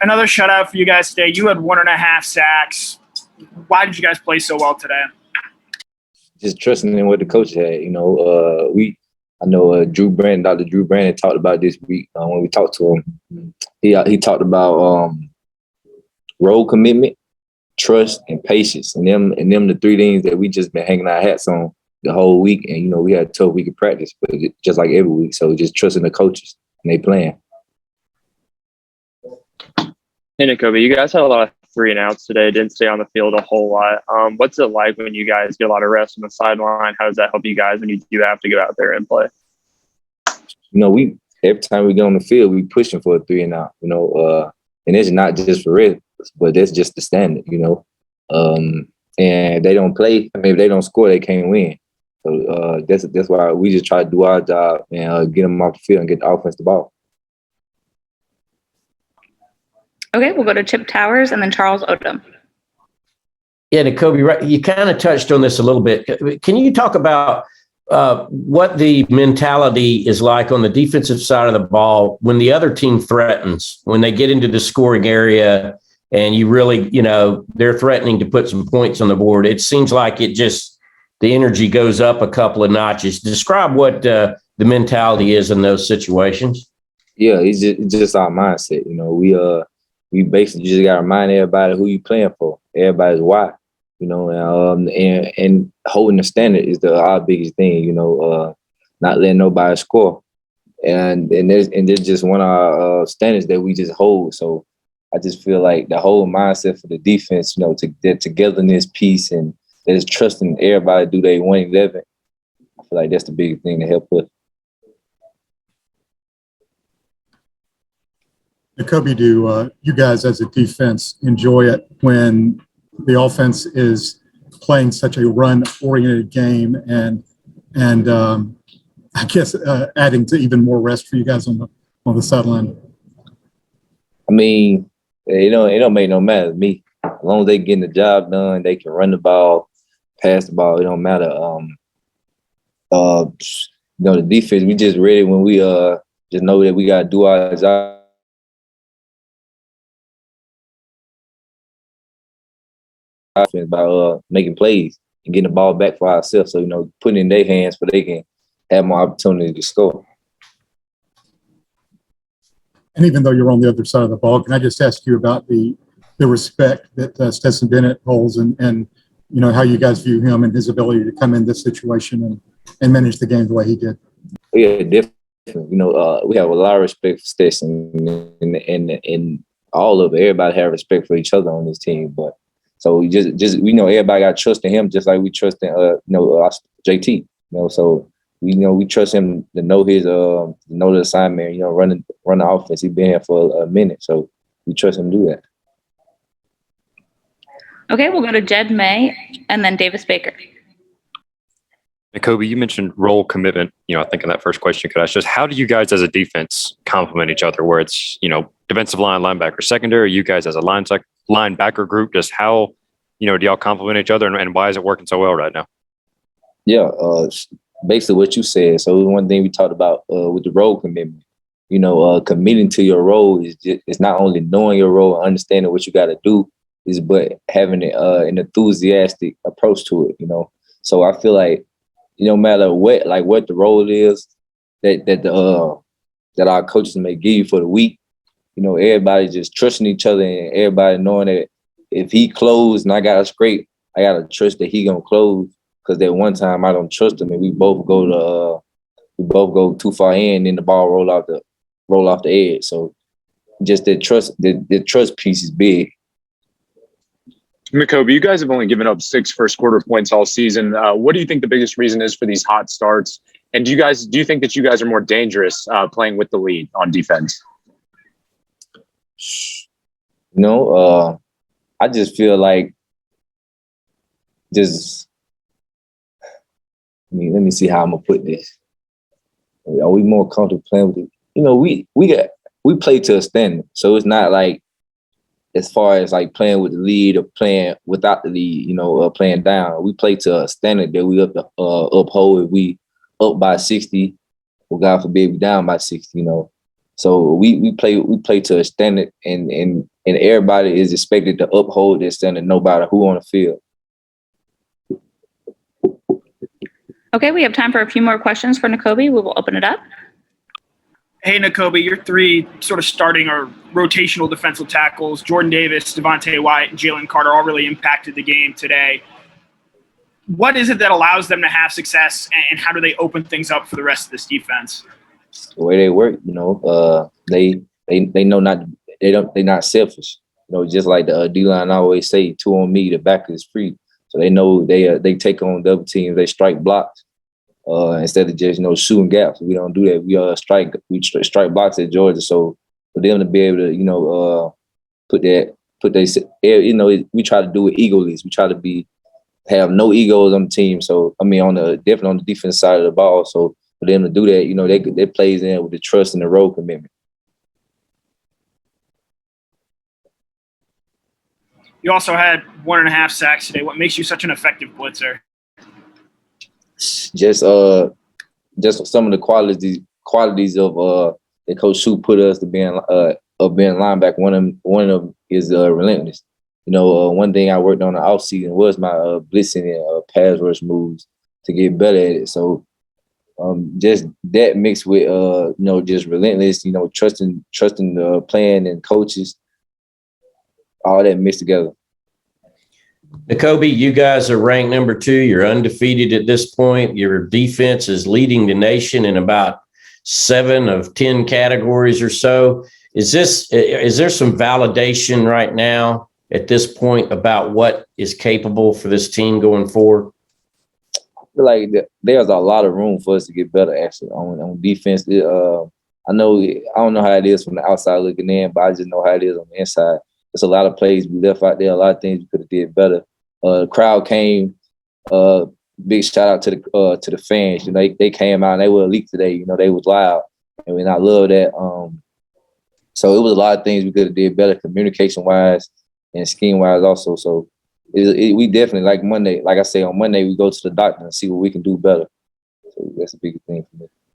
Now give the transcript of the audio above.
Another shutout for you guys today. You had 1.5 sacks. Why did you guys play so well today? Just trusting in what the coach had. I know Dr. Drew Brandon talked about this week when we talked to him. He talked about role commitment, trust, and patience, and them the three things that we just been hanging our hats on the whole week. And we had a tough week of practice, but just like every week. So just trusting the coaches and they plan. Hey, Nakobe, you guys had a lot of 3-and-outs today. Didn't stay on the field a whole lot. What's it like when you guys get a lot of rest on the sideline? How does that help you guys when you do have to go out there and play? We every time we get on the field, we pushing for a 3-and-out. And it's not just for rest, but that's just the standard. And they don't play. I mean, if they don't score, they can't win. So that's why we just try to do our job and get them off the field and get the offense the ball. Okay, we'll go to Chip Towers and then Charles Odom. Yeah, Nakobe, right, you kind of touched on this a little bit. Can you talk about what the mentality is like on the defensive side of the ball when the other team threatens, when they get into the scoring area and you really, they're threatening to put some points on the board? It seems like the energy goes up a couple of notches. Describe what the mentality is in those situations. Yeah, it's just our mindset. We basically just got to remind everybody who you playing for. Everybody's why, and holding the standard is our biggest thing. Not letting nobody score, and there's just one of our standards that we just hold. So I just feel like the whole mindset for the defense, their togetherness, peace, and there's trusting everybody do they 111. I feel like that's the biggest thing to help us. Nakobe, do you guys as a defense enjoy it when the offense is playing such a run-oriented game and I guess adding to even more rest for you guys on the sideline? I mean, it don't make no matter to me. As long as they getting the job done, they can run the ball, pass the ball. It don't matter. The defense, we just ready when we just know that we gotta do our job. By making plays and getting the ball back for ourselves. So, putting it in their hands so they can have more opportunity to score. And even though you're on the other side of the ball, can I just ask you about the respect that Stetson Bennett holds and how you guys view him and his ability to come in this situation and manage the game the way he did? Yeah, definitely. We have a lot of respect for Stetson and all of it. Everybody have respect for each other on this team, but so we just we know everybody got trust in him, just like we trust in JT. So we trust him to know his know the assignment. Run the offense. He's been here for a minute, so we trust him to do that. Okay, we'll go to Jed May and then Davis Baker. Nakobe, you mentioned role commitment. I think in that first question, could I ask just how do you guys as a defense complement each other? Where it's defensive line, linebacker, secondary. You guys as a linebacker group, just how do y'all complement each other and why is it working so well right now? Yeah, basically what you said. So one thing we talked about with the role commitment, committing to your role is not only knowing your role and understanding what you got to do, but having an enthusiastic approach to it. So I feel like no matter what the role is that our coaches may give you for the week, everybody just trusting each other and everybody knowing that if he closed and I got a scrape, I got to trust that he gonna close, because that one time I don't trust him and we both go too far in and then the ball roll off the edge. So just the trust piece is big. Nakobe, you guys have only given up 6 first quarter points all season. What do you think the biggest reason is for these hot starts? And do you think that you guys are more dangerous playing with the lead on defense? I just feel like let me see how I'm gonna put this. Are we more comfortable playing with it? We play to a standard, so it's not like as far as like playing with the lead or playing without the lead, playing down. We play to a standard that we uphold. If we up by 60, or God forbid we down by 60, So we play to a standard, and everybody is expected to uphold that standard, no matter who on the field. Okay, we have time for a few more questions for Nakobe. We will open it up. Hey, Nakobe, your three sort of starting or rotational defensive tackles, Jordan Davis, Devontae White, and Jalen Carter, all really impacted the game today. What is it that allows them to have success, and how do they open things up for the rest of this defense? The way they work, they know they're not selfish. Just like the D-line always say, 2 on me, the back is free. So they know they take on the other teams, they strike blocks. Instead of just shooting gaps. We don't do that. We strike blocks at Georgia. So for them to be able to we try to do it egoless. We try to have no egos on the team. So definitely on the defense side of the ball. So for them to do that, they plays in with the trust and the role commitment. You also had 1.5 sacks today. What makes you such an effective blitzer? Just some of the qualities of that Coach Shu put us to being linebacker. One of them is relentless. One thing I worked on the offseason was my blitzing and pass rush moves to get better at it. So just that mixed with just relentless, trusting the plan and coaches, all that mixed together. Nakobe, you guys are ranked number 2. You're undefeated at this point. Your defense is leading the nation in about 7 of 10 categories or so. Is there some validation right now at this point about what is capable for this team going forward? I feel like there's a lot of room for us to get better actually on defense. I don't know how it is from the outside looking in, but I just know how it is on the inside. There's a lot of plays we left out there, a lot of things we could have did better. The crowd came. Big shout out to the fans. They came out and they were elite today. They was loud, and I love that. So it was a lot of things we could have did better, communication wise and scheme wise also. So we definitely, like Monday, like I say, on Monday we go to the doctor and see what we can do better. So that's a big thing for me.